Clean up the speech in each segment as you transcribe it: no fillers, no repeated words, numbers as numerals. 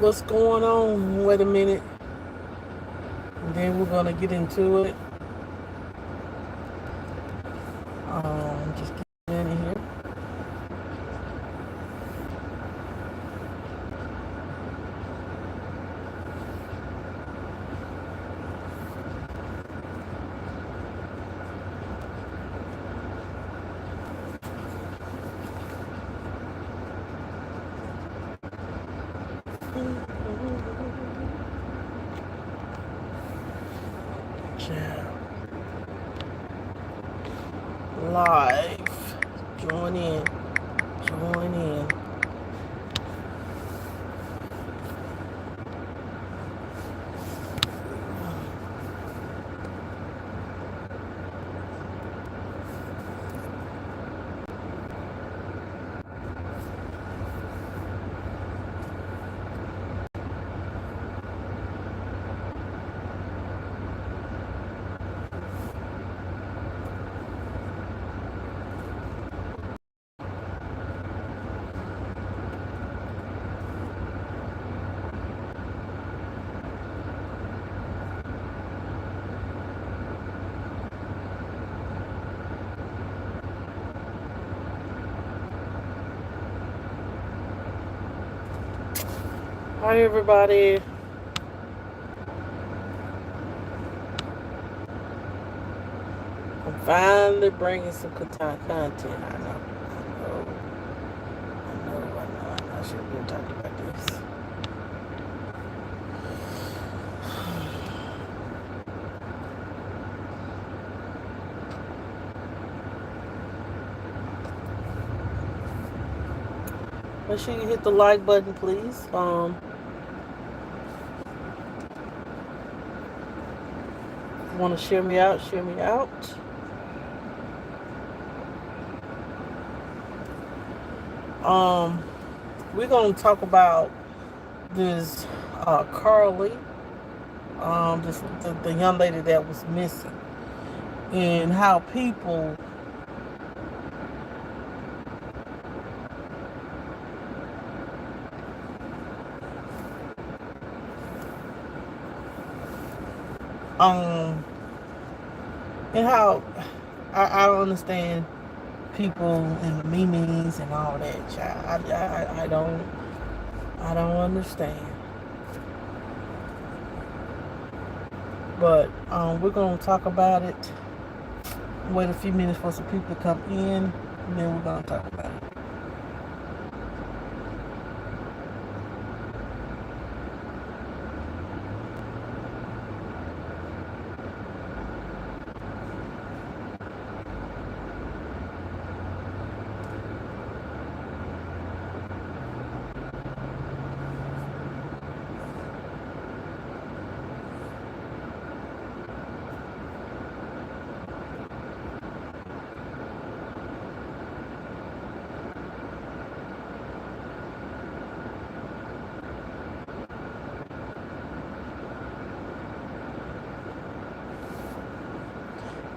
what's going on. Wait a minute. And then we're gonna get into it. Just get in here. Live. Join in. Join in. Hi everybody. I'm finally bringing some content. I know. I should have been talking about this. Make sure you hit the like button, please. Want to share me out? Share me out. We're gonna talk about this Carlee, the young lady that was missing, and how people um and how I don't understand people and the memes and all that. Child. I don't understand. But we're gonna talk about it. Wait a few minutes for some people to come in, and then we're gonna talk about it.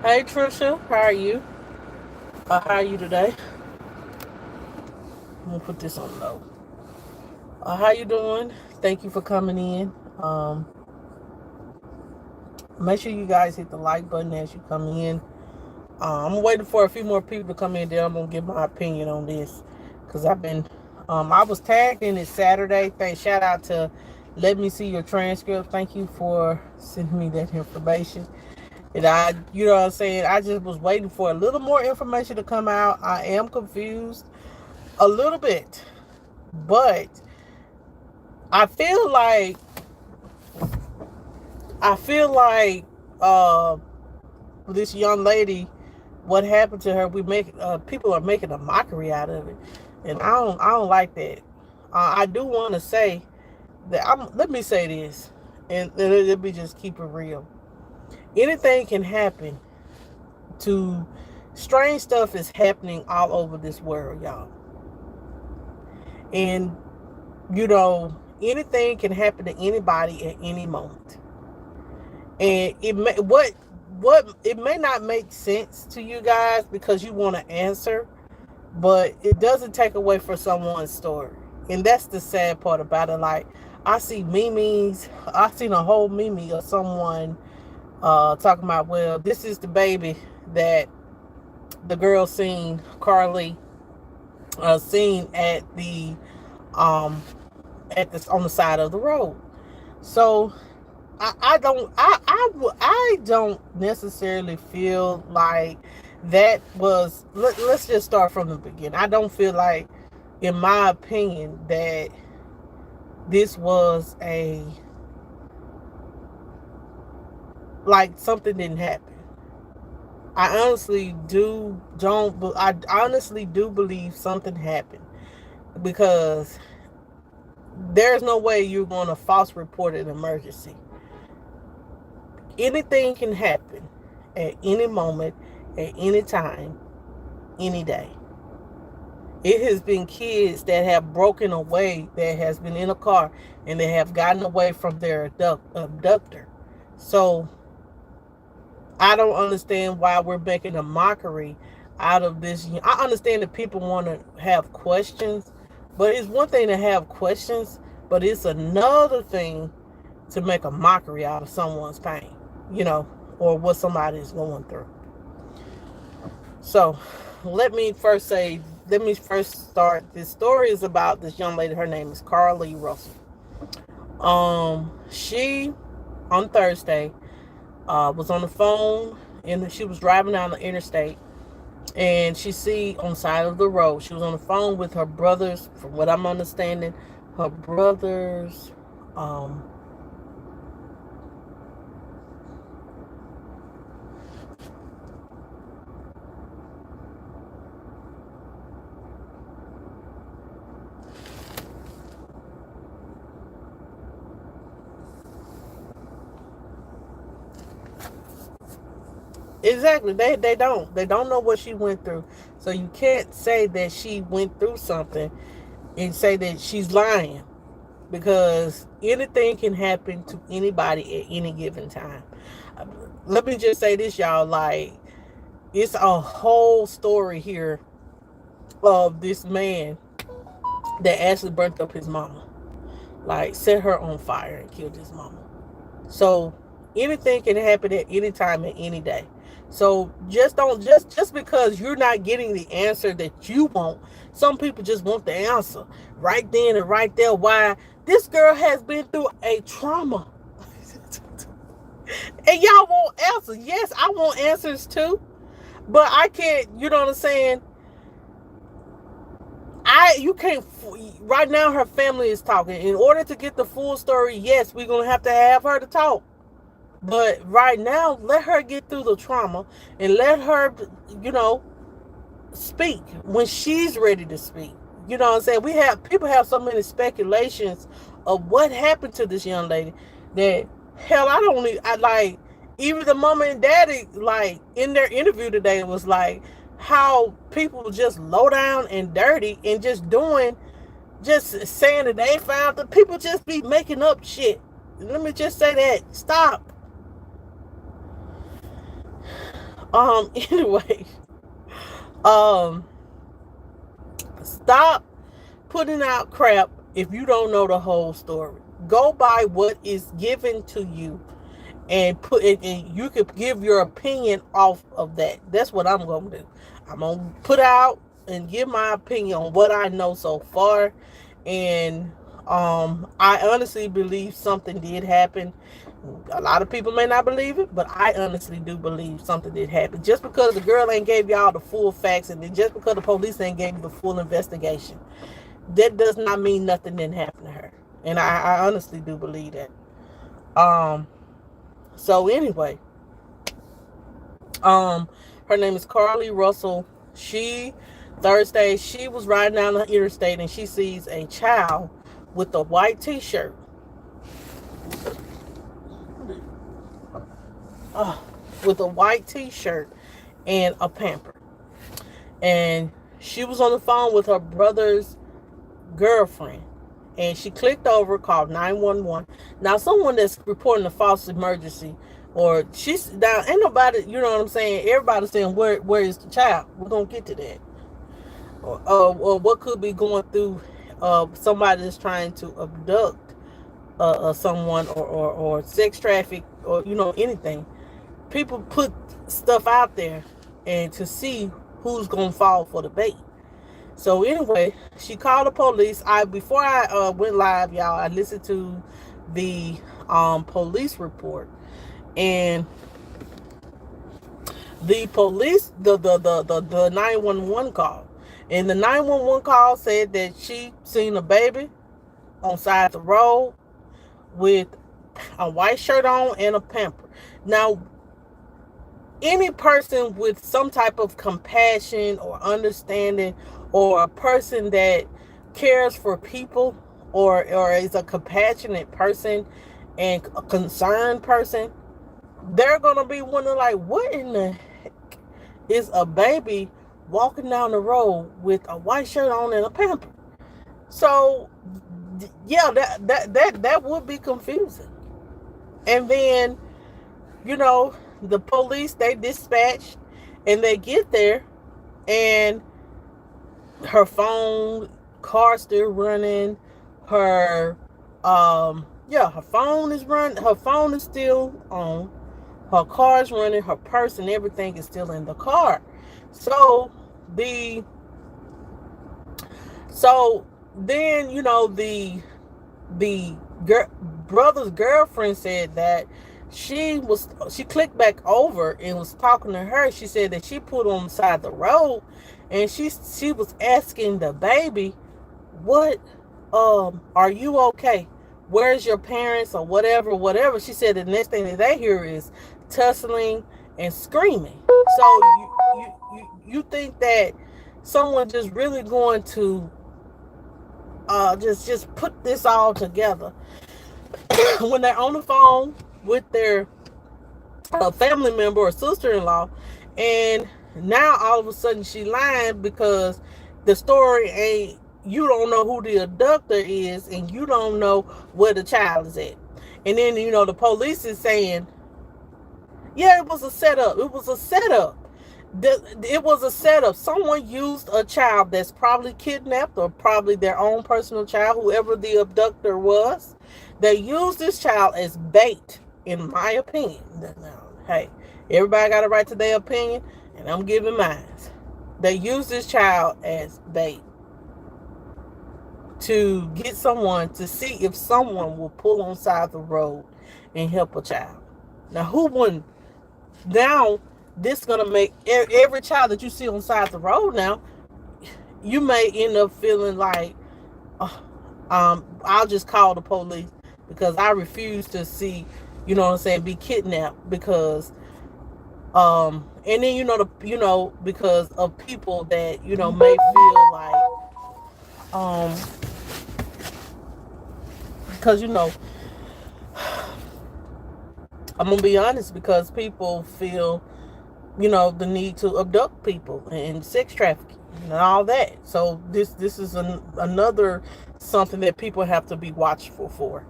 Hey Trisha, how are you? How are you today? I'm gonna put this on low. How you doing? Thank you for coming in. Make sure you guys hit the like button as you come in. I'm waiting for a few more people to come in. Then I'm gonna give my opinion on this because I was tagged in it Saturday. Shout out to Let Me See Your Transcript. Thank you for sending me that information. And you know what I'm saying? I just was waiting for a little more information to come out. I am confused a little bit, but I feel like I feel like this young lady, what happened to her, people are making a mockery out of it, and I don't like that. I do want to say that let me say this, and let me just keep it real. Anything can happen. To strange stuff is happening all over this world, y'all, and you know anything can happen to anybody at any moment. And it may not make sense to you guys because you want to answer, but it doesn't take away from someone's story. And that's the sad part about it. Like, I see memes. I seen a whole meme of someone talking about, well, this is the baby that the girl seen, Carlee, seen um at this on the side of the road. So I don't necessarily feel like that was. Let's just start from the beginning. I don't feel like, in my opinion, that this was a, like, something didn't happen. I honestly do believe something happened, because there's no way you're going to false report an emergency. Anything can happen at any moment, at any time, any day. It has been kids that have broken away, that has been in a car, and they have gotten away from their abductor. So I don't understand why we're making a mockery out of this. I understand that people want to have questions, but it's one thing to have questions, but it's another thing to make a mockery out of someone's pain, or what somebody is going through. So let me first start. This story is about this young lady. Her name is Carlee Russell. She, on Thursday, was on the phone, and she was driving down the interstate, and she see on the side of the road, she was on the phone with her brothers, from what I'm understanding, her brothers, exactly. They don't know what she went through. So you can't say that she went through something and say that she's lying, because anything can happen to anybody at any given time. Let me just say this, y'all. Like, it's a whole story here of this man that actually burnt up his mama, like set her on fire and killed his mama. So anything can happen at any time and any day. So just because you're not getting the answer that you want, some people just want the answer right then and right there. Why this girl has been through a trauma. And y'all want answers. Yes, I want answers too. But I can't, you know what I'm saying? You can't, right now her family is talking. In order to get the full story, yes, we're going to have her to talk. But right now, let her get through the trauma and let her, speak when she's ready to speak. You know what I'm saying? People have so many speculations of what happened to this young lady that, hell, even the mama and daddy, like, in their interview today, was like, how people just low down and dirty and just saying that they found the people just be making up shit. Let me just say that. Stop. Anyway, stop putting out crap if you don't know the whole story. Go by what is given to you and put it, and you could give your opinion off of that. That's what I'm going to do. I'm going to put out and give my opinion on what I know so far. And I honestly believe something did happen. A lot of people may not believe it, but I honestly do believe something did happen. Just because the girl ain't gave y'all the full facts, and just because the police ain't gave you the full investigation, that does not mean nothing didn't happen to her. And I honestly do believe that. So anyway, her name is Carlee Russell. Thursday, she was riding down the interstate, and she sees a child with a white t-shirt. With a white t-shirt and a pamper. And she was on the phone with her brother's girlfriend. And she clicked over, called 911. Now, someone that's reporting a false emergency, or she's down, ain't nobody, you know what I'm saying? Everybody's saying, where is the child? We're going to get to that. Or what could be going through somebody that's trying to abduct someone or sex traffic or anything. People put stuff out there and to see who's gonna fall for the bait. So anyway, she called the police. Before I went live, y'all, I listened to the police report, and the police, the 911 call, and the 911 call said that she seen a baby on side of the road with a white shirt on and a pamper. Now, any person with some type of compassion or understanding, or a person that cares for people, or is a compassionate person and a concerned person, they're gonna be wondering, like, what in the heck is a baby walking down the road with a white shirt on and a pamper? So yeah, that would be confusing. And then the police, they dispatched, and they get there, and her phone, car still running, her her phone is running, her phone is still on, her car's running, her purse and everything is still in the car. So then the brother's girlfriend said that she clicked back over and was talking to her. She said that she put on the side of the road, and she was asking the baby, what, are you okay? Where's your parents, or whatever. She said the next thing that they hear is tussling and screaming. So you think that someone just really going to just put this all together when they're on the phone with their family member or sister-in-law, and now all of a sudden she lying because the story ain't, you don't know who the abductor is, and you don't know where the child is at. And then the police is saying, yeah, it was a setup. It was a setup. Someone used a child that's probably kidnapped, or probably their own personal child, whoever the abductor was. They used this child as bait, in my opinion. Now, hey, everybody got a right to their opinion, and I'm giving mine. They used this child as bait to get someone, to see if someone will pull on side of the road and help a child. Now, who wouldn't? Now, this is going to make every child that you see on side of the road now, you may end up feeling like, I'll just call the police, because I refuse to see, be kidnapped, because and then because of people that may feel like because I'm gonna be honest, because people feel the need to abduct people and sex trafficking and all that. So this is another something that people have to be watchful for.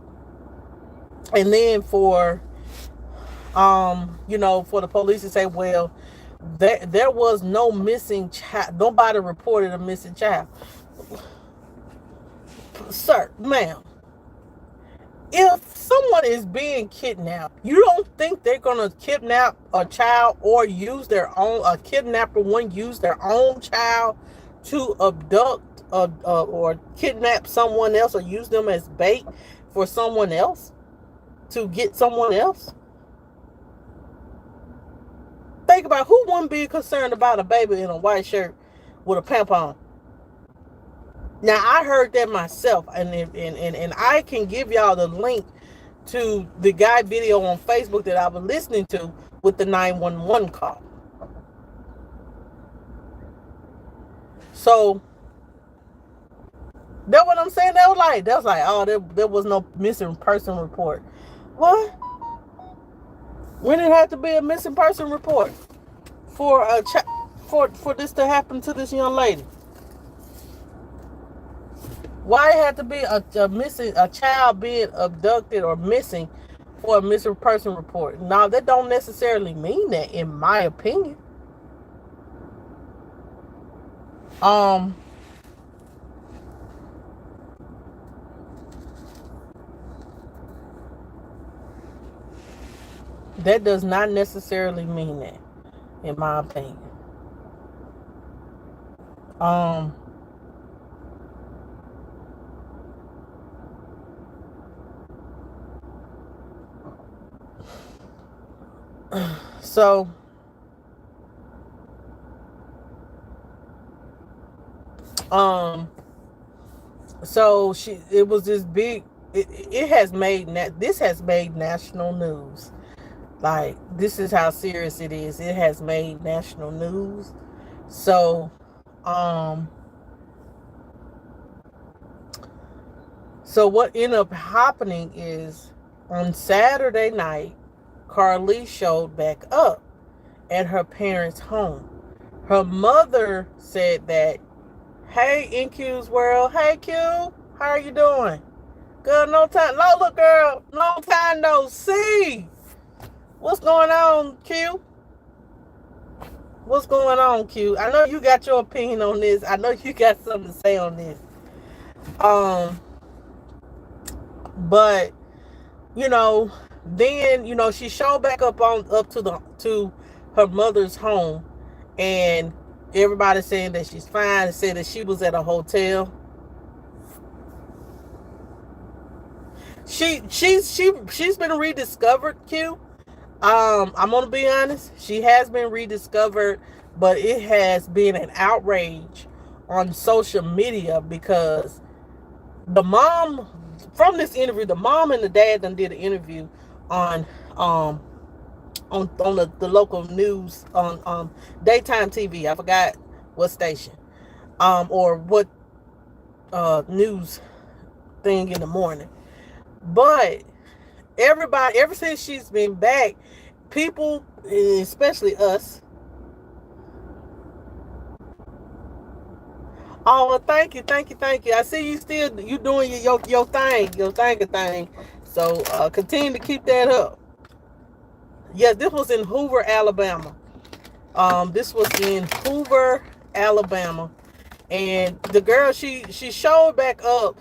And then for for the police to say, well, there was no missing child, nobody reported a missing child. Sir, ma'am, if someone is being kidnapped, you don't think they're gonna kidnap a child, or use their own, a kidnapper wouldn't use their own child to abduct or kidnap someone else, or use them as bait for someone else, to get someone else? Think about, who wouldn't be concerned about a baby in a white shirt with a pamper on? Now, I heard that myself, and I can give y'all the link to the guy video on Facebook that I was listening to with the 911 call. So that's what I'm saying. That was like, oh, there was no missing person report. What? When it had to be a missing person report for for this to happen to this young lady? Why it had to be a child being abducted or missing for a missing person report? Now, that don't necessarily mean that, in my opinion. That does not necessarily mean that, in my opinion. Um, so, um, it was this big, it has made, this has made national news. Like, this is how serious it is. It has made national news. So, so what ended up happening is on Saturday night, Carlee showed back up at her parents' home. Her mother said that, "Hey, NQ's world. Hey, Q. How are you doing? Good, no time. Lola, girl. Long time no see. What's going on, Q? What's going on, Q? I know you got your opinion on this. I know you got something to say on this. But then she showed back up to her mother's home, and everybody saying that she's fine. Said that she was at a hotel. She's been rediscovered, Q. I'm gonna be honest. She has been rediscovered, but it has been an outrage on social media because the mom, from this interview, the mom and the dad done did an interview on the local news on daytime TV. I forgot what station or what news thing in the morning. But everybody, ever since she's been back, people, especially us. Oh, well, thank you. I see you doing your thing. So continue to keep that up. Yeah, this was in Hoover, Alabama. This was in Hoover, Alabama, and the girl she showed back up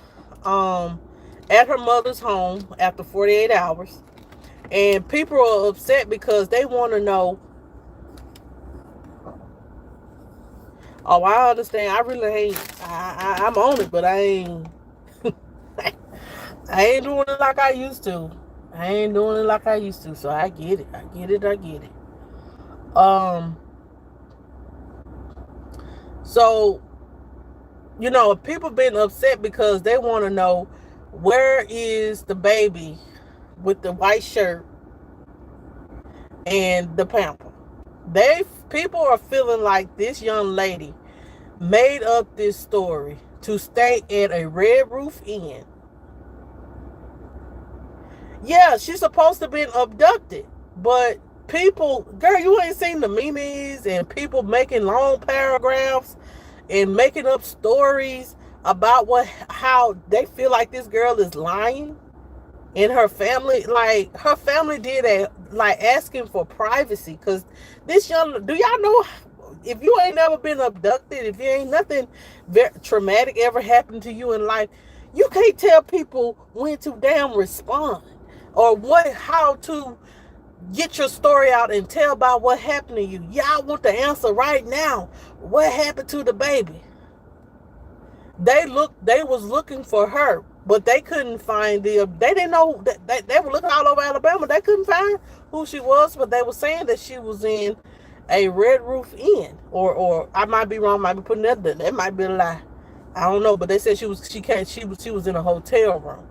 at her mother's home after 48 hours, and people are upset because they want to know. Oh, I understand. I really ain't. I'm on it, but I ain't. I ain't doing it like I used to. So I get it. So people been upset because they want to know, where is the baby with the white shirt and the pamper? People are feeling like this young lady made up this story to stay at a Red Roof Inn. Yeah, she's supposed to have been abducted, but people, girl, you ain't seen the memes and people making long paragraphs and making up stories about how they feel like this girl is lying. And her family, like her family did asking for privacy, because do y'all know, if you ain't never been abducted, if you ain't nothing very traumatic ever happened to you in life, you can't tell people when to damn respond or how to get your story out and tell about what happened to you. Y'all want the answer right now. What happened to the baby? They was looking for her, but they couldn't find they didn't know that they were looking all over Alabama. They couldn't find who she was, but they were saying that she was in a Red Roof Inn, or I might be wrong, might be putting that might be a lie. I don't know, but they said she was in a hotel room,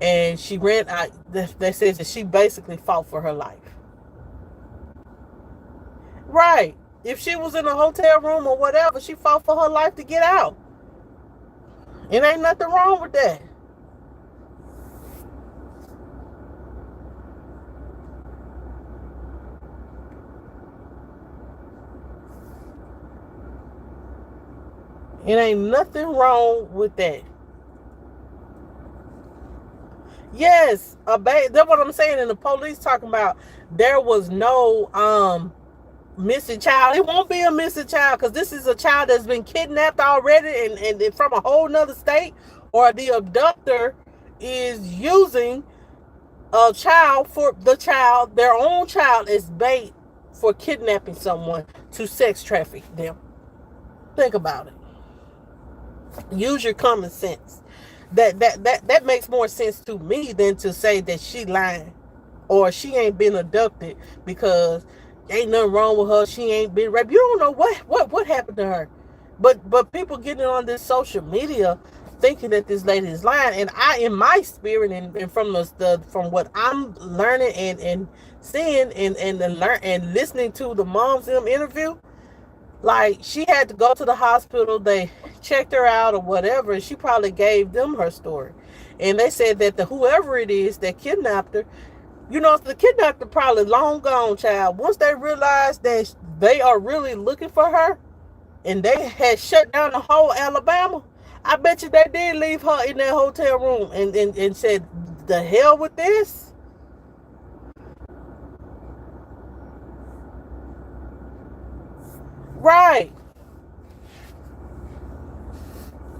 and she ran out. They said that she basically fought for her life. Right. If she was in a hotel room or whatever, she fought for her life to get out. It ain't nothing wrong with that. It ain't nothing wrong with that. Yes, that's what I'm saying. And the police talking about there was no missing child. It won't be a missing child, because this is a child that's been kidnapped already and from a whole nother state, or the abductor is using a child, their own child is bait for kidnapping someone to sex traffic them. Think about it. Use your common sense. That makes more sense to me than to say that she lying or she ain't been abducted because ain't nothing wrong with her. She ain't been raped. You don't know what happened to her. But people getting on this social media thinking that this lady is lying, and I, in my spirit, and from from what I'm learning and seeing and listening to the moms in them interview, like she had to go to the hospital. They checked her out or whatever, and she probably gave them her story. And they said that whoever it is that kidnapped her, the kidnapper probably long gone, child. Once they realized that they are really looking for her, and they had shut down the whole Alabama, I bet you they did leave her in that hotel room and said, the hell with this. Right.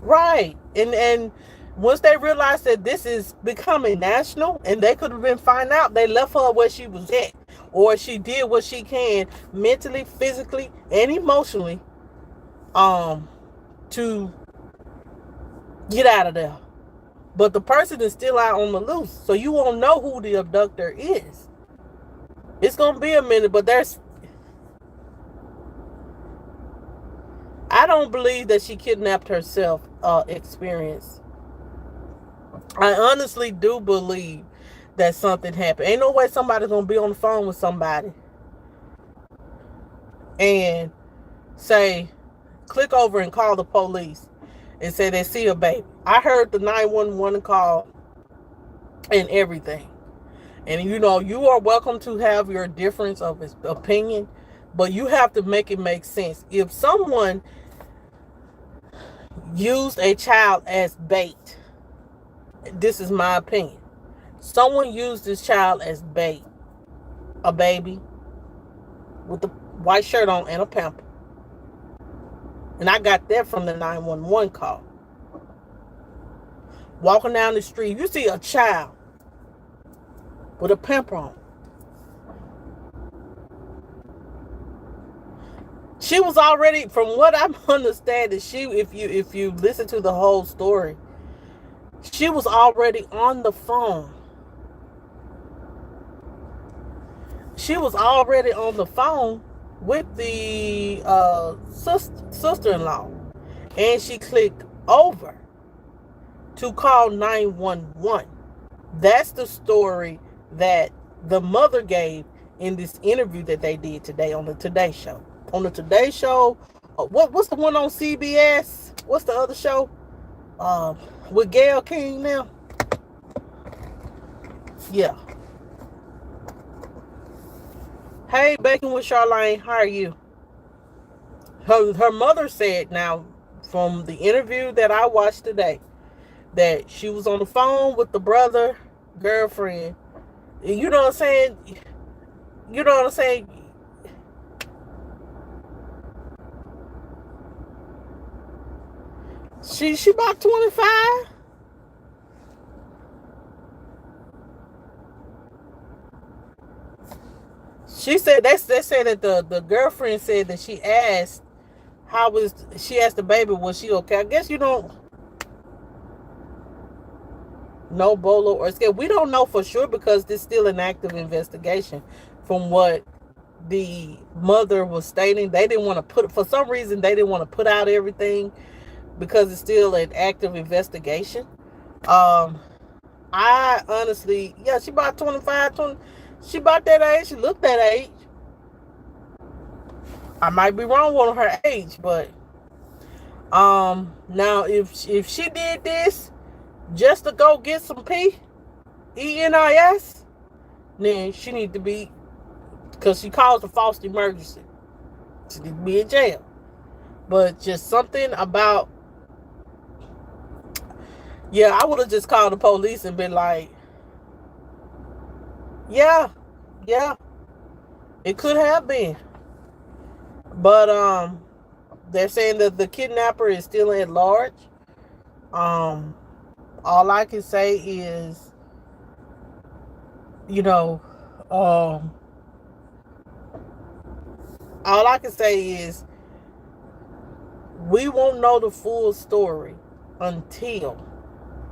Right. And once they realized that this is becoming national and they could have been find out, they left her where she was at. Or she did what she can mentally, physically, and emotionally to get out of there. But the person is still out on the loose. So you won't know who the abductor is. It's going to be a minute, but I don't believe that she kidnapped herself experience. I honestly do believe that something happened. Ain't no way somebody's going to be on the phone with somebody and say, click over and call the police and say they see a baby. I heard the 911 call and everything. And you are welcome to have your difference of opinion, but you have to make it make sense. If someone used a child as bait, this is my opinion. Someone used this child as bait, a baby with a white shirt on and a pamper. And I got that from the 911 call. Walking down the street, you see a child with a pamper on. She was already, from what I'm understanding, if you listen to the whole story, she was already on the phone. She was already on the phone with the sister-in-law, and she clicked over to call 911. That's the story that the mother gave in this interview that they did today on the Today Show. On the Today Show, what's the one on CBS? What's the other show? With Gayle King now? Yeah. Hey, Baking with Charlene, how are you? Her mother said, now, from the interview that I watched today, that she was on the phone with the brother, girlfriend. You know what I'm saying? You know what I'm saying? She about 25. She said they said that the girlfriend said that she asked she asked the baby, was she okay? I guess you don't know bolo or scared. We don't know for sure because there's still an active investigation. From what the mother was stating, they didn't want to for some reason they didn't want to put out everything because it's still an active investigation. I honestly, yeah, she about 25, 20. She about that age. She looked that age. I might be wrong on her age, but now if she did this just to go get some ENIS, then she need to be, because she caused a false emergency, she need to be in jail. But just something about, yeah, I would have just called the police and been like, yeah, it could have been. But they're saying that the kidnapper is still at large. All I can say is you know, um, all I can say is we won't know the full story until,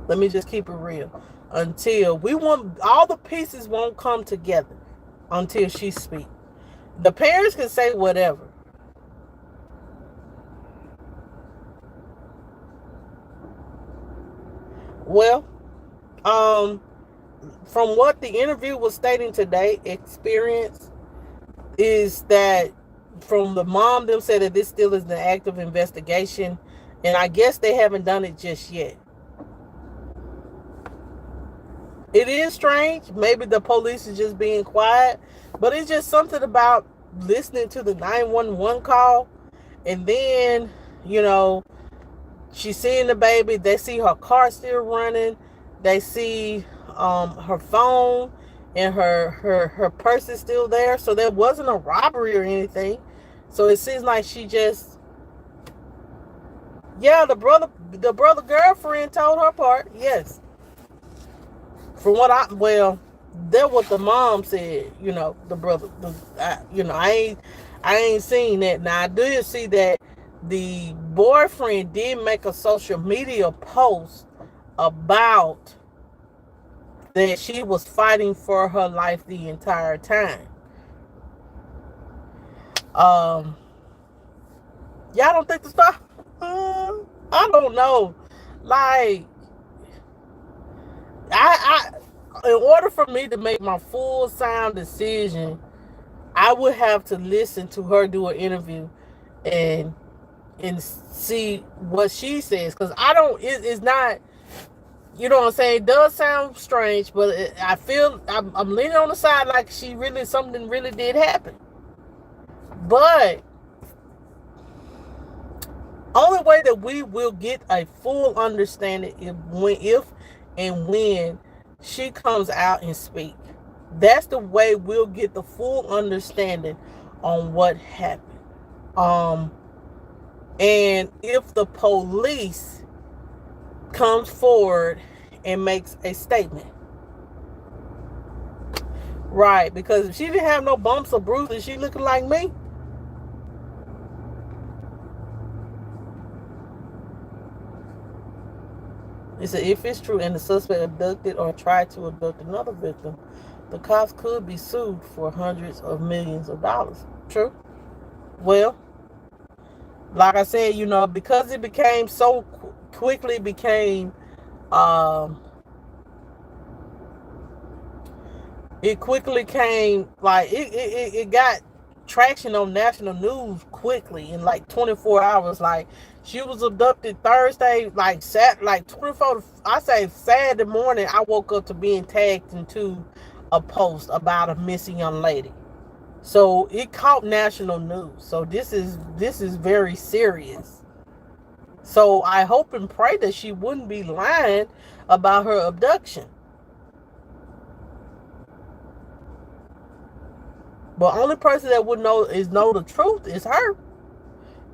let me just keep it real, until we want, all the pieces won't come together until she speaks. The parents can say whatever. Well, um, from what the interview was stating today, experience is that from the mom, them said that this still is an active investigation, and I guess they haven't done it just yet. It is strange. Maybe the police is just being quiet, but it's just something about listening to the 911 call, and then, you know, she's seeing the baby. They see her car still running. They see her phone and her purse is still there. So there wasn't a robbery or anything. So it seems like she just, yeah, the brother girlfriend told her part. Yes, from what that what the mom said. You know, the brother. I ain't seen that. Now I did see that the boyfriend did make a social media post about that she was fighting for her life the entire time. Y'all don't think the stuff? I don't know. Like, in order for me to make my full sound decision, I would have to listen to her do an interview and see what she says, because I don't. It's not. You know what I'm saying? It does sound strange, but I feel I'm leaning on the side like something really did happen. But only way that we will get a full understanding if and when she comes out and speak. That's the way we'll get the full understanding on what happened. And if the police comes forward and makes a statement. Right, because if she didn't have no bumps or bruises, she looking like me. It said, if it's true and the suspect abducted or tried to abduct another victim, the cops could be sued for hundreds of millions of dollars. True. Well, like I said, because it became so quickly became, it quickly came, like, it got traction on national news quickly in like 24 hours. Like, she was abducted Thursday, like 24, I say Saturday morning, I woke up to being tagged into a post about a missing young lady. So it caught national news. So this is very serious. So I hope and pray that she wouldn't be lying about her abduction. But only person that would know the truth is her.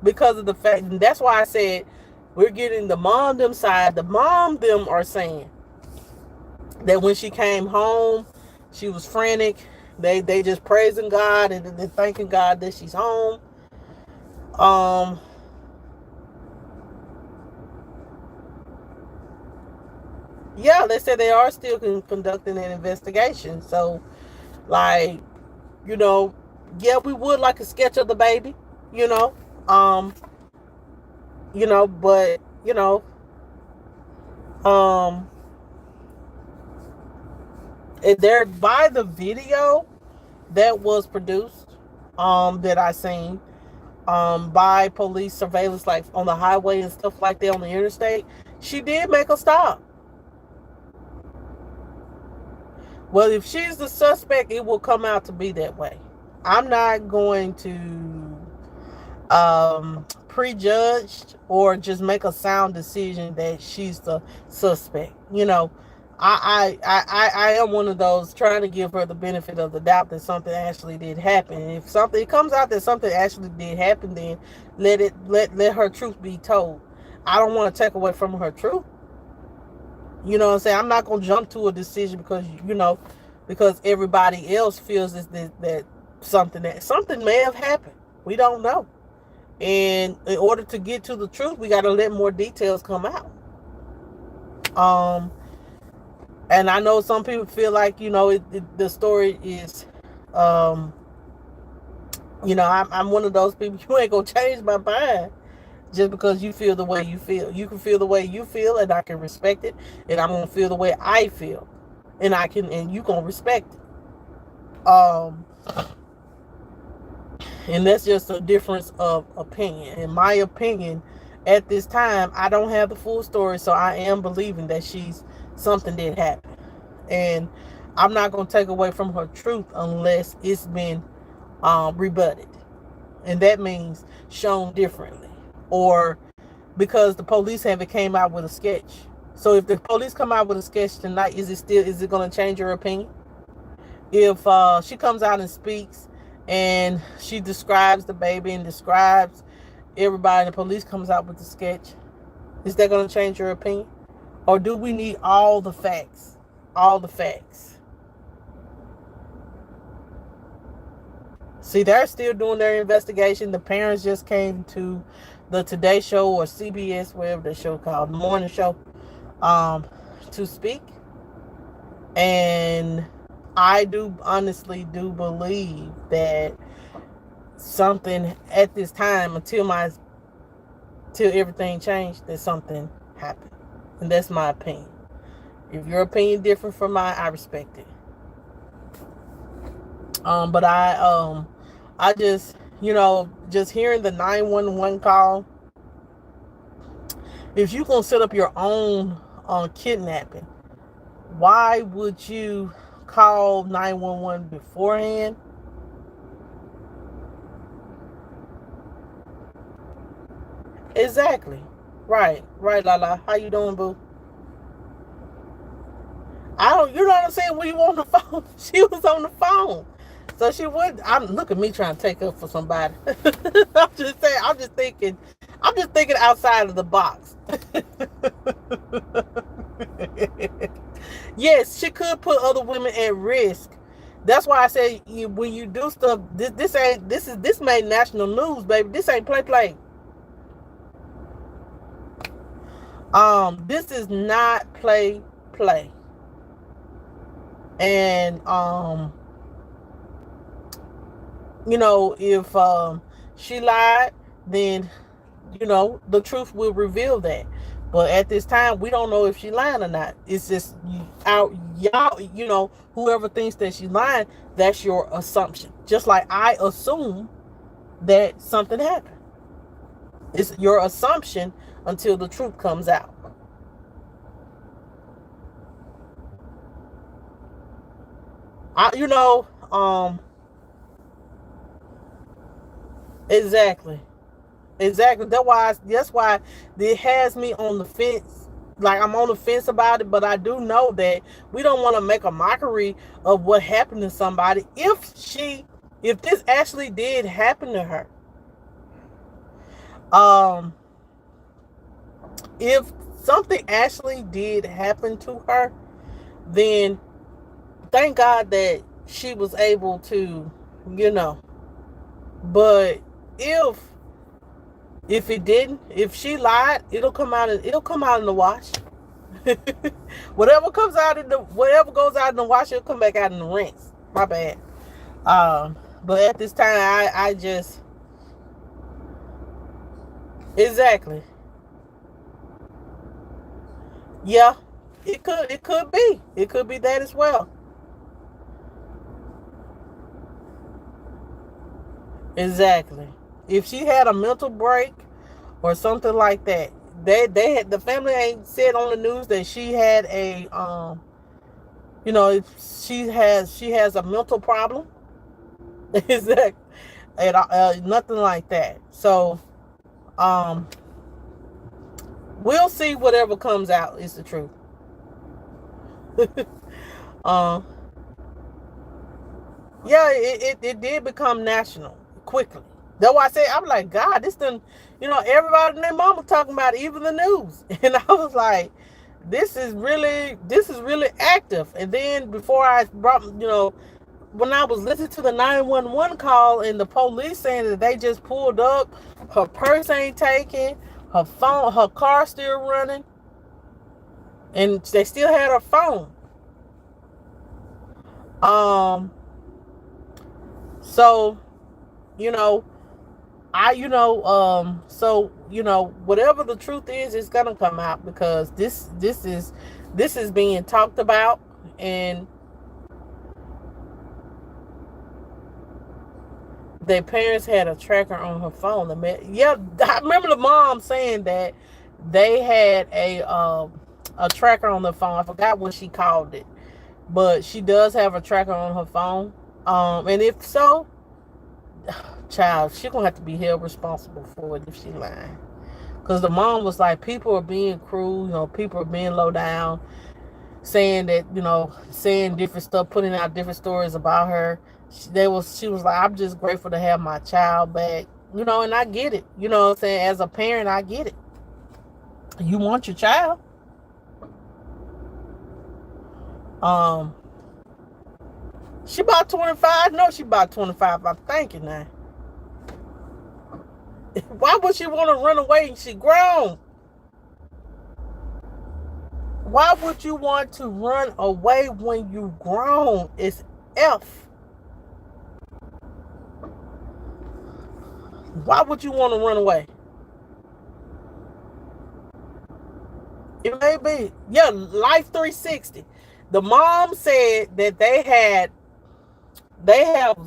Because of the fact, and that's why I said we're getting the mom them side. The mom them are saying that when she came home, she was frantic. They just praising God and then thanking God that she's home. Yeah, they said they are still conducting an investigation. So, like, yeah, we would like a sketch of the baby, but there by the video that was produced, that I seen, by police surveillance, like on the highway and stuff like that on the interstate, she did make a stop. Well, if she's the suspect, it will come out to be that way. I'm not going to prejudge or just make a sound decision that she's the suspect. I am one of those trying to give her the benefit of the doubt that something actually did happen. And if something comes out that something actually did happen, then let her truth be told. I don't want to take away from her truth. You know what I'm saying? I'm not going to jump to a decision because, because everybody else feels that something may have happened. We don't know. And in order to get to the truth, we got to let more details come out. And I know some people feel like, the story is, I'm one of those people. You ain't gonna change my mind just because you feel the way you feel. You can feel the way you feel, and I can respect it. And I'm gonna feel the way I feel, and you gonna respect it. And that's just a difference of opinion. In my opinion, at this time, I don't have the full story, so I am believing that something did happen. And I'm not going to take away from her truth unless it's been rebutted. And that means shown differently. Or because the police haven't came out with a sketch. So if the police come out with a sketch tonight, is it going to change your opinion? If she comes out and speaks and she describes the baby and describes everybody, and the police comes out with the sketch, is that going to change your opinion? Or do we need all the facts? All the facts. See, they're still doing their investigation. The parents just came to the Today Show or CBS, whatever the show called, the morning show, to speak. And I honestly do believe that something at this time, until everything changed, that something happened. And that's my opinion. If your opinion different from mine, I respect it. But I just, just hearing the 911 call, if you gonna set up your own kidnapping, why would you call 911 beforehand? Exactly. Right, Lala. How you doing, boo? You know what I'm saying? When you on the phone, she was on the phone. So she would, look at me trying to take up for somebody. I'm just saying, I'm just thinking outside of the box. Yes, she could put other women at risk. That's why I say, when you do stuff, this made national news, baby. This ain't play. This is not play. And if she lied, then the truth will reveal that. But at this time, we don't know if she's lying or not. It's just y'all, whoever thinks that she's lying, that's your assumption. Just like I assume that something happened. It's your assumption until the truth comes out. Exactly. That's why it has me on the fence. Like, I'm on the fence about it, but I do know that we don't want to make a mockery of what happened to somebody. If this actually did happen to her, if something actually did happen to her, then thank God that she was able to, but if it didn't, if she lied, it'll come out in the wash. Whatever goes out in the wash, it'll come back out in the rinse. My bad. But at this time, I just, exactly. Yeah, it could be that as well. Exactly. If she had a mental break or something like that, the family ain't said on the news that she had a she has a mental problem. Exactly. And nothing like that. So we'll see. Whatever comes out is the truth. Yeah, it did become national quickly. That's why I say, I'm like, God, this done, everybody and their mama talking about it, even the news. And I was like, this is really active. And then before I brought, when I was listening to the 911 call and the police saying that they just pulled up, her purse ain't taken, her phone, her car still running, and they still had her phone. So, whatever the truth is, it's gonna come out, because this is being talked about. And their parents had a tracker on her phone. Yeah, I remember the mom saying that they had a tracker on the phone. I forgot what she called it, but she does have a tracker on her phone. And if so, child, she gonna have to be held responsible for it if she lying. Because the mom was like, people are being cruel, people are being low down, saying that, saying different stuff, putting out different stories about her. She was like, I'm just grateful to have my child back, and I get it. You know what I'm saying? As a parent, I get it. You want your child. She about 25. No, she about 25. I'm thinking now. Why would she want to run away? She grown. Why would you want to run away when you grown? It's F. Why would you want to run away? It may be. Yeah, Life 360. The mom said that they have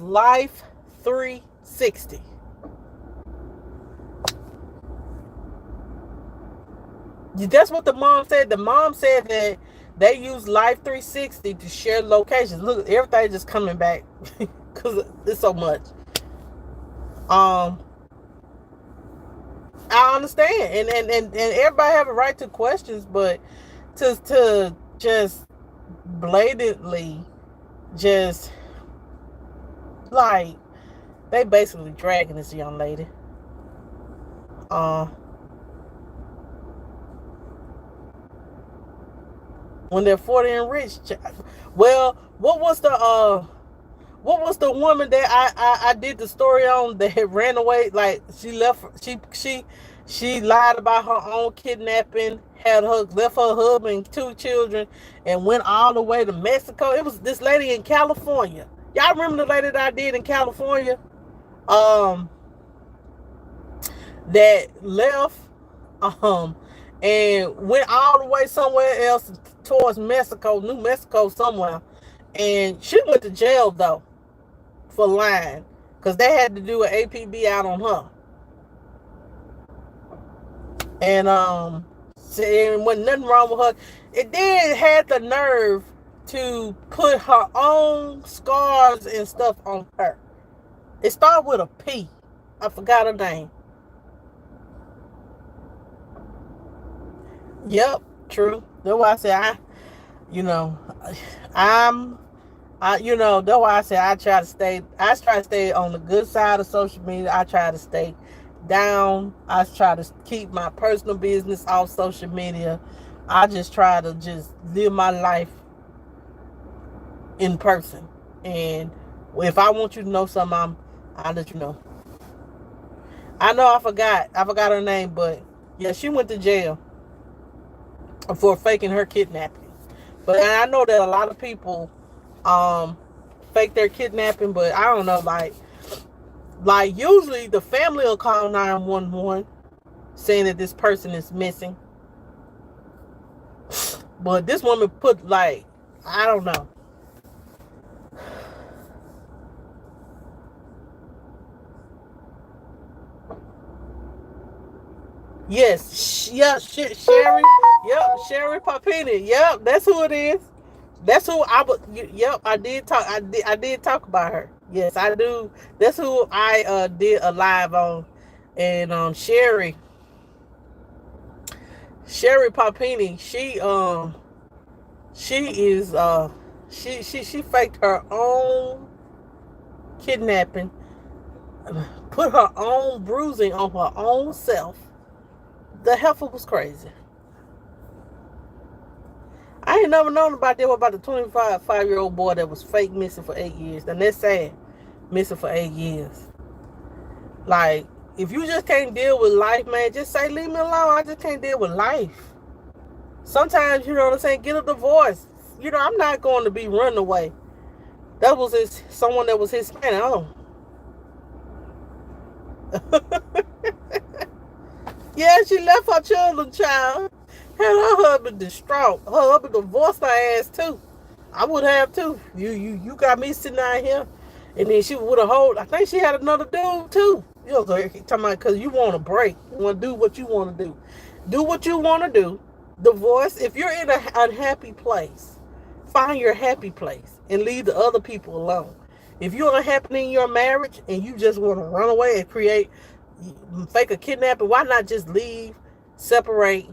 Life 360. That's what the mom said. The mom said that they use Life 360 to share locations. Look, everything just coming back because it's so much. I understand, and everybody have a right to questions, but to just blatantly just like, they basically dragging this young lady. When they're 40 and rich. Well, what was the woman that I did the story on that had ran away? Like, she left, she lied about her own kidnapping, left her husband and 2 children, and went all the way to Mexico. It was this lady in California. Y'all remember the lady that I did in California? That left, and went all the way somewhere else towards Mexico, New Mexico somewhere. And she went to jail though for lying, because they had to do an APB out on her. And and wasn't nothing wrong with her. It then had the nerve to put her own scars and stuff on her. It started with a P. I forgot her name. Yep, true. That's why I said that's why I say I try to stay on the good side of social media. I try to stay down. I try to keep my personal business off social media. I just try to just live my life in person. And if I want you to know something, I'll let you know. I know I forgot her name, but yeah, she went to jail for faking her kidnapping. But I know that a lot of people fake their kidnapping, but I don't know, like usually the family will call 911 saying that this person is missing. But this woman put, I don't know. Yes, yeah, Sherry. Yep, Sherry Papini. Yep, that's who it is. That's who I would. Yep, I did talk. I did talk about her. Yes, I do. That's who I did a live on, and Sherry Papini. She she faked her own kidnapping, put her own bruising on her own self. The heifer was crazy. ain't never known about that. What about the 25-year-old boy that was fake missing for 8 years? And that's sad. Missing for 8 years. Like, if you just can't deal with life, man, just say, leave me alone. I just can't deal with life. Sometimes, you know what I'm saying, get a divorce. You know, I'm not going to be running away. That was someone that was Hispanic. Oh. Yeah, she left her children, child. Had her husband distraught. Her husband divorced her ass too. I would have too. You got me sitting out here, and then she would have hold. I think she had another dude too. You know, talking about because you want a break. You want to do what you want to do. Do what you want to do. Divorce. If you're in an unhappy place, find your happy place and leave the other people alone. If you're unhappy in your marriage and you just want to run away and fake a kidnapping, why not just leave, separate,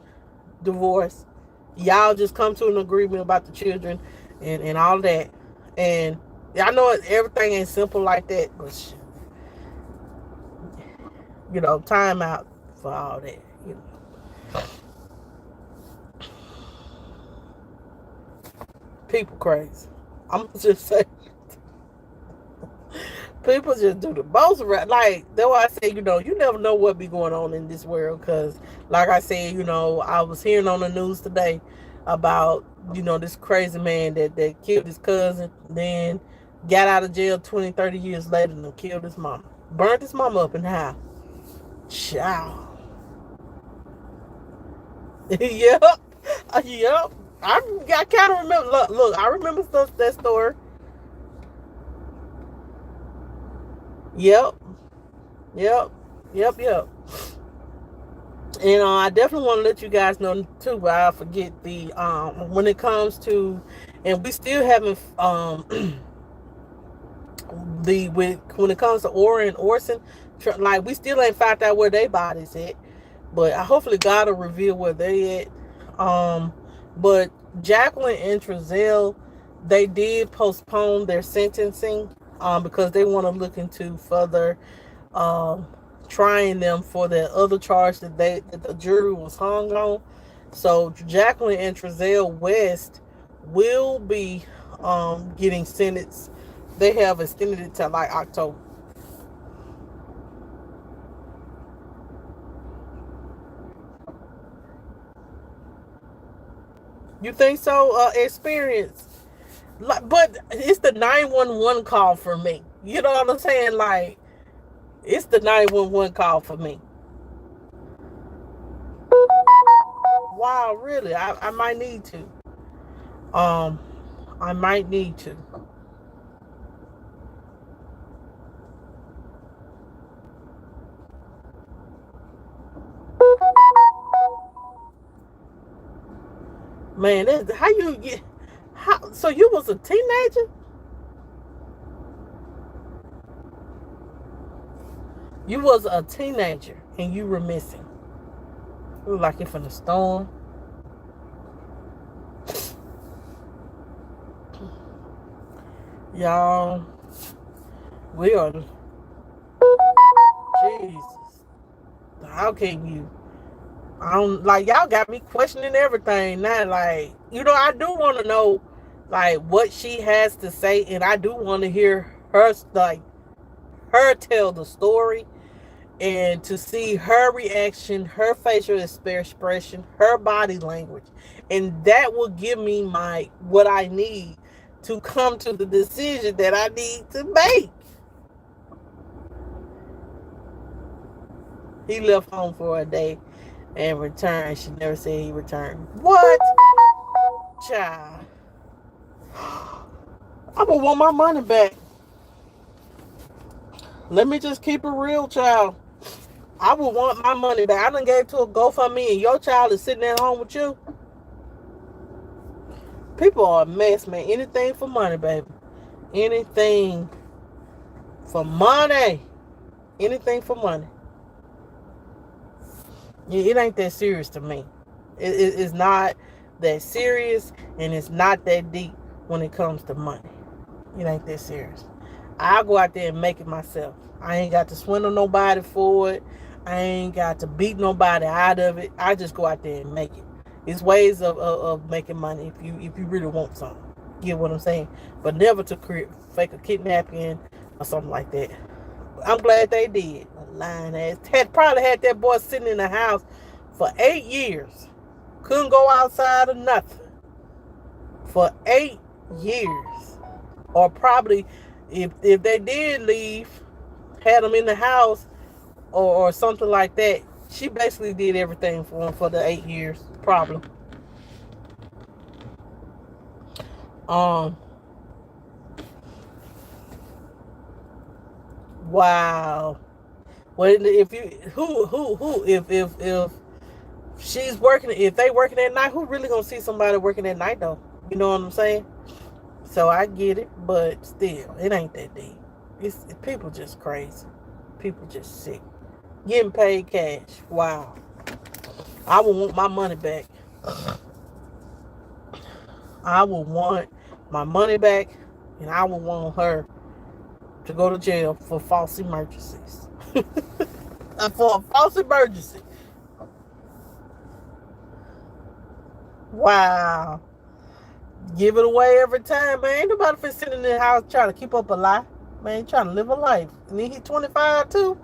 divorce? Y'all just come to an agreement about the children and all that. And I know everything ain't simple like that, but you know, time out for all that, you know. People crazy. I'm just saying. People just do the most. Like, that's why I say, you know, you never know what be going on in this world. Because, like I said, you know, I was hearing on the news today about, you know, this crazy man that killed his cousin. Then got out of jail 20, 30 years later and killed his mama. Burned his mama up in the house. Ciao. Yep. Yep. I kind of remember. Look, I remember that story. Yep. And I definitely want to let you guys know too, but I forget the when it comes to, and we still haven't when it comes to Ora and Orson, like we still ain't found out where their bodies at, but hopefully God will reveal where they at. But Jacqueline and Trezell, they did postpone their sentencing because they want to look into further trying them for that other charge that the jury was hung on. So Jacqueline and Trezell West will be getting sentenced. They have extended it to like October. You think so? Experience. But it's the 911 call for me. You know what I'm saying? Like, it's the 911 call for me. Wow, really? I might need to. I might need to. Man, how you get? So you was a teenager? You was a teenager and you were missing. It was like it from the storm. Y'all, we are. Jesus, how can you? I don't like y'all got me questioning everything now. Like, you know, I do want to know like what she has to say, and I do want to hear her tell the story and to see her reaction, her facial expression, her body language, and that will give me what I need to come to the decision that I need to make. He left home for a day and returned. She never said he returned. What? Child. I would want my money back. Let me just keep it real, child. I would want my money back. I done gave to a GoFundMe and your child is sitting at home with you. People are a mess, man. Anything for money, baby. Anything for money. Anything for money. It ain't that serious to me. It's not that serious, and it's not that deep when it comes to money. It ain't that serious. I'll go out there and make it myself. I ain't got to swindle nobody for it. I ain't got to beat nobody out of it. I just go out there and make it. It's ways of making money if you really want something. Get what I'm saying? But never to create fake a kidnapping or something like that. I'm glad they did. A lying ass probably had that boy sitting in the house for 8 years. Couldn't go outside or nothing. For 8 years. Or probably if they did leave, had them in the house or something like that, she basically did everything for him for the 8 years, probably. Wow. Well, if you who if she's working, if they working at night, who really gonna see somebody working at night though? You know what I'm saying? So I get it, but still, it ain't that deep. People just crazy. People just sick. Getting paid cash. Wow. I would want my money back. I would want my money back, and I would want her to go to jail for false emergencies. For a false emergency. Wow. Give it away every time, man. Ain't nobody for sitting in the house trying to keep up a lie. Man, trying to live a life. And then he 25 too.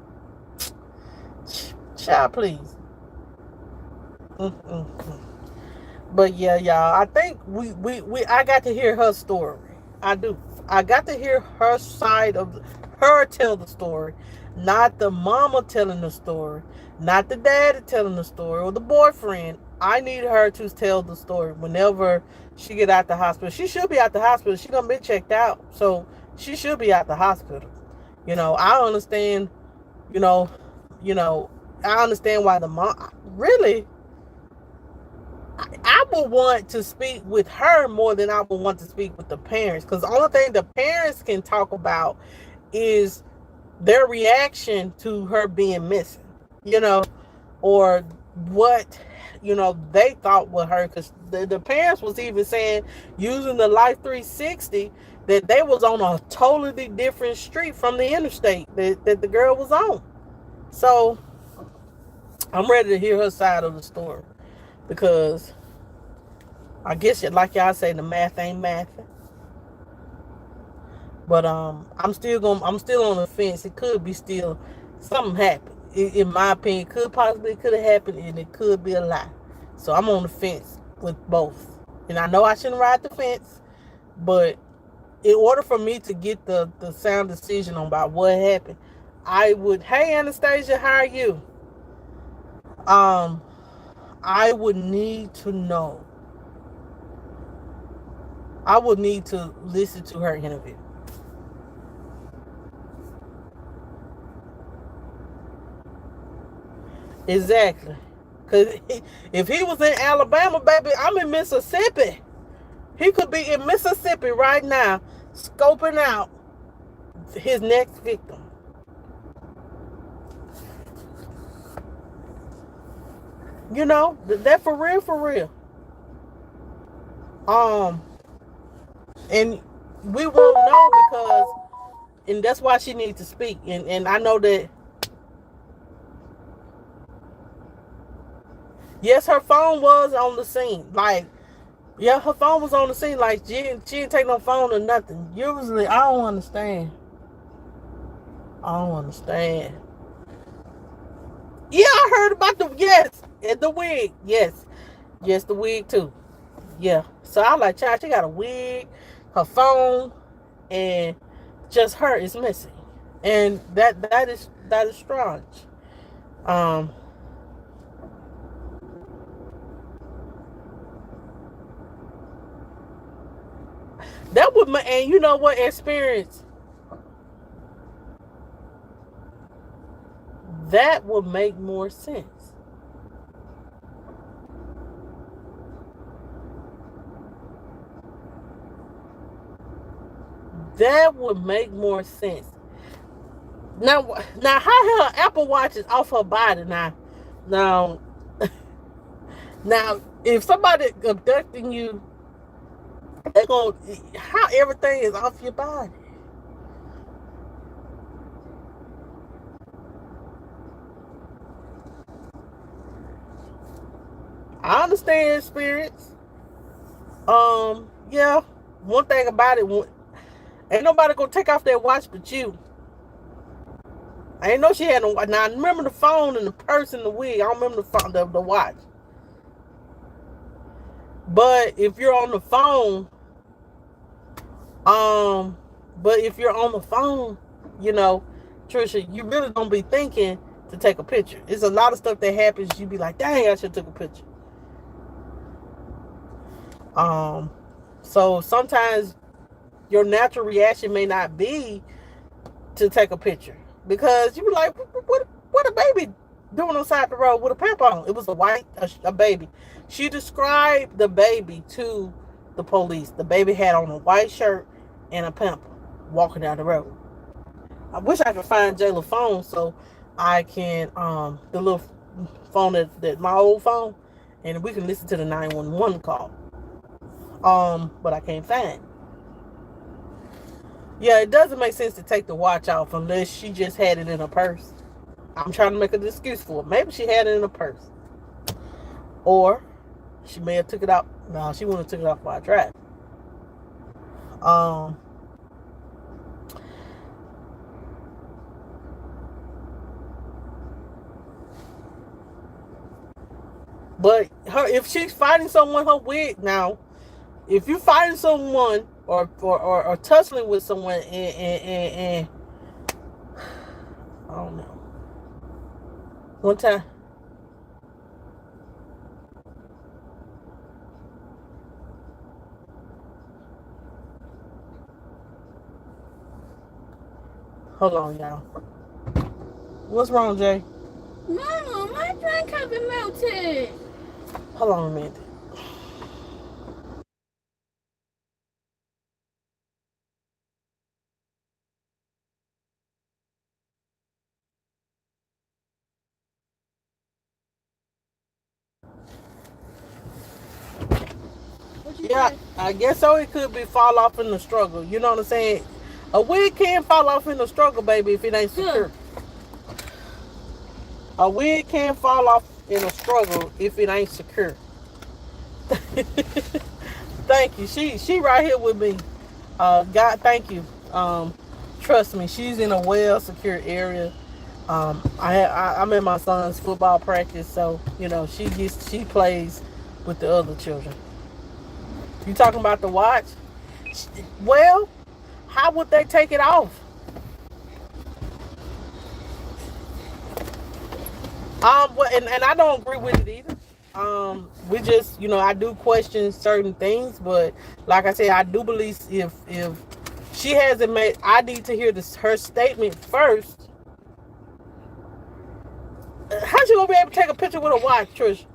Child, please. But yeah, y'all, I think I got to hear her story. I do. I got to hear her side of her tell the story, not the mama telling the story, not the daddy telling the story or the boyfriend. I need her to tell the story whenever she get out the hospital. She should be out the hospital. She gonna be checked out, so she should be out the hospital. I understand. You know, I understand why the mom really. I would want to speak with her more than I would want to speak with the parents, because the only thing the parents can talk about is their reaction to her being missing, or what, they thought with her, because the parents was even saying, using the Life 360, that they was on a totally different street from the interstate that the girl was on. So I'm ready to hear her side of the story, because I guess, like y'all say, the math ain't mathing. But I'm still on the fence. It could be still something happened. In my opinion, could have happened, and it could be a lie. So I'm on the fence with both. And I know I shouldn't ride the fence, but in order for me to get the sound decision on about what happened, I would, hey Anastasia, how are you? I would need to know. I would need to listen to her interview. Exactly. Because if he was in Alabama, baby, I'm in Mississippi. He could be in Mississippi right now, scoping out his next victim. That for real. And we won't know and that's why she needs to speak. And I know that, yes, her phone was on the scene. Like, yeah, her phone was on the scene. Like, she didn't take no phone or nothing. Usually, I don't understand. Yeah, I heard about the wig. Yes, the wig too. Yeah. So I like, child, she got a wig, her phone, and just her is missing. And that is strange. That would, and you know what, experience, that would make more sense. That would make more sense. Now how her Apple Watch is off her body now. Now, if somebody abducting you, they're going, how everything is off your body. I understand spirits. Yeah. One thing about it, ain't nobody gonna take off that watch but you. I ain't know she had no. Now I remember the phone and the purse and the wig. I don't remember the phone, the watch. But if you're on the phone, but if you're on the phone, you know, Trisha, you really don't be thinking to take a picture. It's a lot of stuff that happens. You be like, dang, I should have took a picture. So sometimes your natural reaction may not be to take a picture because you be like, what a baby doing on side the road with a pamper on? It was a baby. She described the baby to the police. The baby had on a white shirt and a pamper walking down the road. I wish I could find Jayla's phone so I can the little phone that my old phone, and we can listen to the 911 call. But I can't find. Yeah, it doesn't make sense to take the watch off unless she just had it in her purse. I'm trying to make an excuse for it. Maybe she had it in her purse. Or she may have took it out. No, she wouldn't have took it off while I drive. But if she's fighting someone, her wig now, if you're fighting someone or tussling with someone and I don't know. One time. Hold on, y'all. What's wrong, Jay? Mama, my drink hasn't melted. Hold on a minute. Yeah, I guess so. It could be fall off in the struggle. You know what I'm saying? A wig can fall off in the struggle, baby, if it ain't secure. A wig can fall off in a struggle if it ain't secure. Thank you. She right here with me. God, thank you. Trust me, she's in a well secure area. I'm in my son's football practice, so you know she plays with the other children. You talking about the watch? Well, how would they take it off? And I don't agree with it either. We just, you know, I do question certain things, but like I said, I do believe if she hasn't made, I need to hear her statement first. How's she gonna be able to take a picture with a watch, Trish?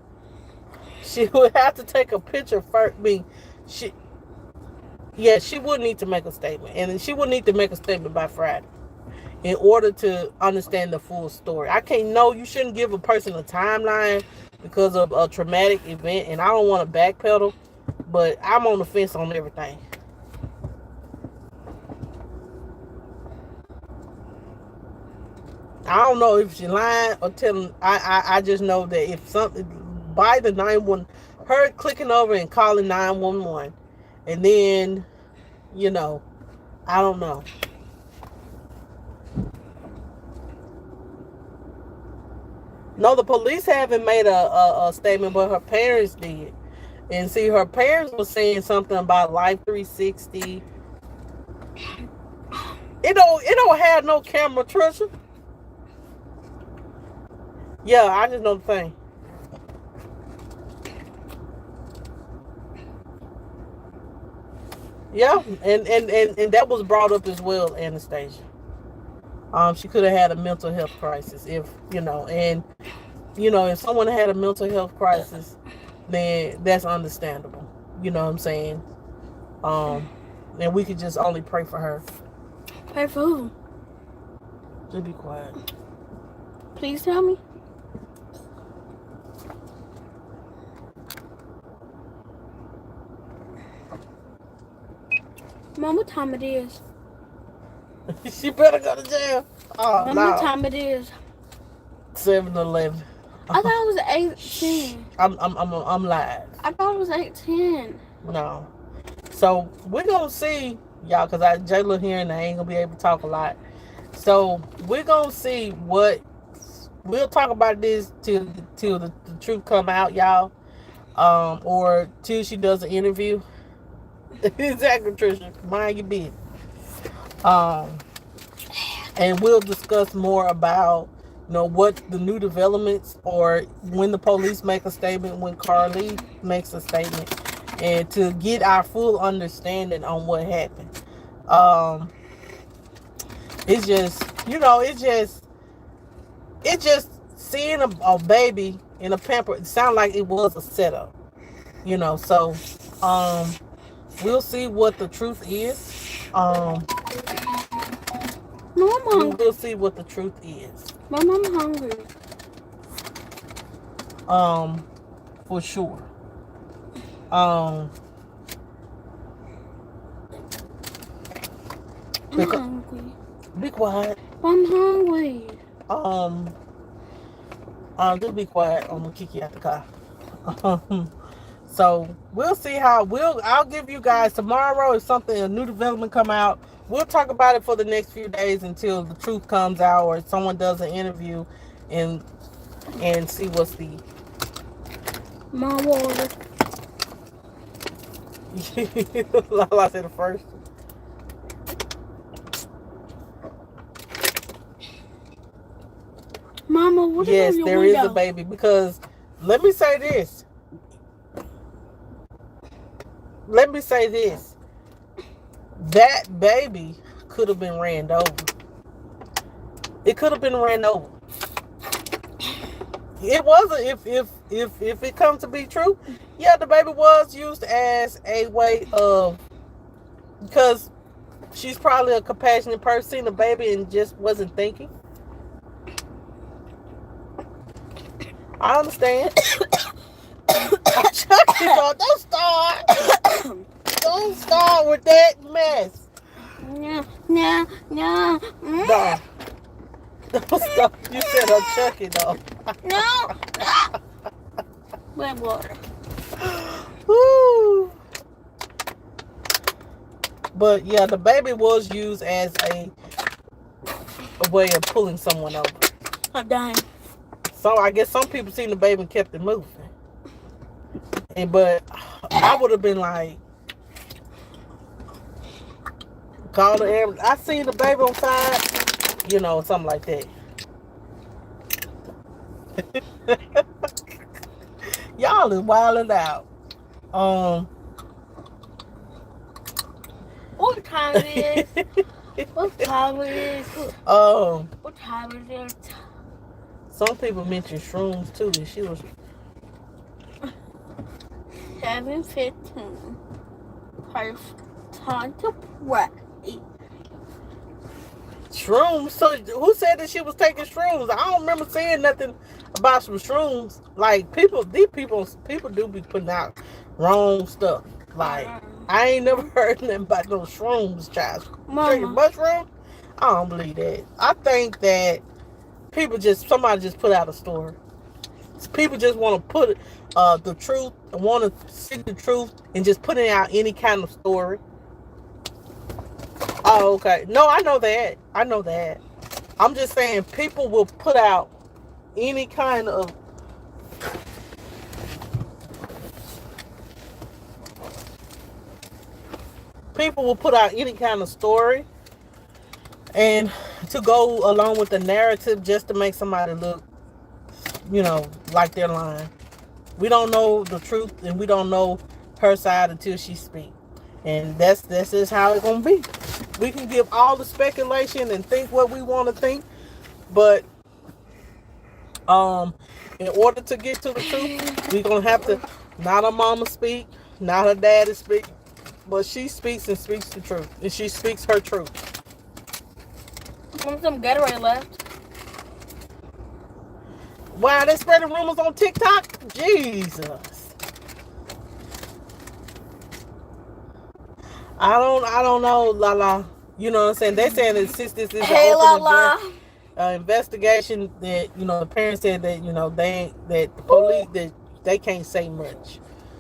She would have to take a picture first. She would need to make a statement, and she would need to make a statement by Friday in order to understand the full story. I can't know. You shouldn't give a person a timeline because of a traumatic event, and I don't want to backpedal, but I'm on the fence on everything. I don't know if she lying or telling. I just know that if something by the 911, her clicking over and calling 911, and then, you know, I don't know. No, the police haven't made a statement, but her parents did. And see, her parents were saying something about Life 360. It don't have no camera, Trisha. Yeah, I just know the thing. Yeah, and that was brought up as well, Anastasia. She could have had a mental health crisis if, you know, and, you know, if someone had a mental health crisis, then that's understandable. You know what I'm saying? And we could just only pray for her. Pray for who? Just be quiet. Please tell me. Mom, what time it is? She better go to jail. Oh, Mom, what time it is? 7-11. I thought it was 18. I'm live. I thought it was 18. No. So we're gonna see, y'all, because Jayla here and I ain't gonna be able to talk a lot. So we're gonna see what we'll talk about this till the truth come out, y'all. Or till she does an interview. Exactly, Trisha. Mind your business. And we'll discuss more about, what the new developments, or when the police make a statement, when Carlee makes a statement, and to get our full understanding on what happened. It's just, it's just seeing a baby in a pamper. It sounded like it was a setup, So, we'll see what the truth is. We'll see what the truth is. Mom, I'm hungry. For sure. I'm hungry. Be quiet. I'm hungry. Just be quiet. I'm gonna kick you out the car. So we'll see I'll give you guys tomorrow if a new development come out. We'll talk about it for the next few days until the truth comes out, or someone does an interview and see what's the my water. Lala said it first. Mama, what yes, is your there window? is a baby, because let me say this. That baby could have been ran over. It could have been ran over. It wasn't. If it comes to be true, yeah, the baby was used as a way of, because she's probably a compassionate person, seen the baby and just wasn't thinking. I understand. Don't start. Don't start with that mess. No. No. Don't stop. You said I'm chucking though. No. Wet water. Woo. But yeah, the baby was used as a way of pulling someone over. I'm dying. So I guess some people seen the baby and kept it moving. But I would have been like, call the ambulance. I seen the baby on fire, something like that. Y'all is wilding out. What time it is? What time it is? What time is it? Some people mentioned shrooms too, and she was 7:15. Perfect time to pray. Shrooms? So who said that she was taking shrooms? I don't remember saying nothing about some shrooms. Like people do be putting out wrong stuff. Like I ain't never heard nothing about no shrooms, child. Drinking mushrooms? I don't believe that. I think that somebody just put out a story. People just want to put the truth, want to seek the truth, and just putting out any kind of story. Oh, okay. No, I know that. I'm just saying people will put out any kind of story, and to go along with the narrative just to make somebody look, like they're lying. We don't know the truth, and we don't know her side until she speaks. And that's just how it's gonna be. We can give all the speculation and think what we want to think, but in order to get to the truth, we're gonna have to, not her mama speak, not her daddy speak, but she speaks and speaks the truth, and she speaks her truth. Want some Gatorade left? Wow, they spreading rumors on TikTok? Jesus. I don't know, Lala. You know what I'm saying? They saying that since this is hey, Lala. investigation that the parents said that that the police that they can't say much.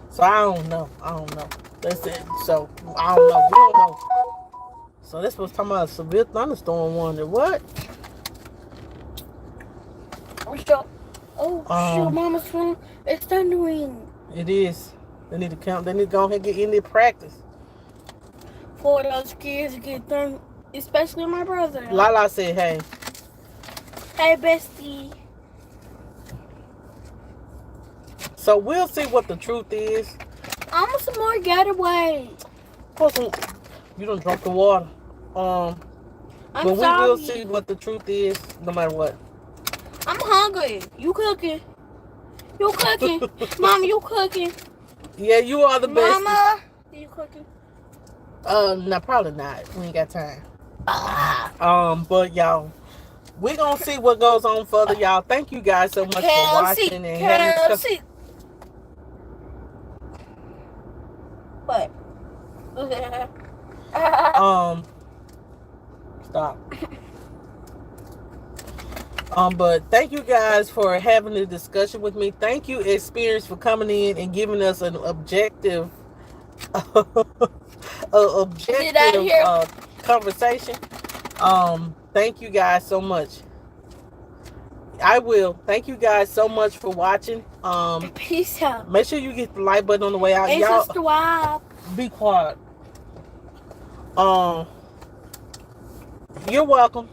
So I don't know. That's it. So I don't know. We don't know. So this was talking about a severe thunderstorm warning. What? Oh, Mama's phone. It's thundering. It is. They need to count. They need to go ahead and get in their practice. For those kids to get done, especially my brother. Lala said, hey. Hey, bestie. So we'll see what the truth is. I want some more getaway. You don't drink the water. But we will see what the truth is, no matter what. I'm hungry. You cooking? You cooking? Mama, you cooking? Yeah, you are the best. Mama, you cooking? No, probably not. We ain't got time. But y'all, we're gonna see what goes on further, y'all. Thank you guys so much for watching and having. What? Stop. But thank you guys for having the discussion with me. Thank you, Experience, for coming in and giving us an objective conversation. Thank you guys so much. I will. Thank you guys so much for watching. Peace out. Make sure you get the like button on the way out. And y'all subscribe. Be quiet. You're welcome.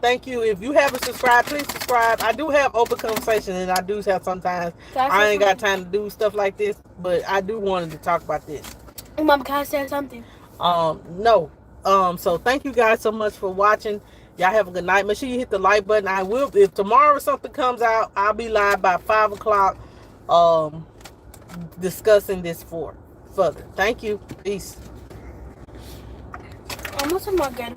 Thank you. If you haven't subscribed, please subscribe. I do have open conversation, and I do have sometimes I ain't got time to do stuff like this, but I do wanted to talk about this. Mom, can I say something? No. So thank you guys so much for watching. Y'all have a good night. Make sure you hit the like button. I will. If tomorrow something comes out, I'll be live by 5 o'clock, discussing this further. Thank you. Peace. I'm also not good.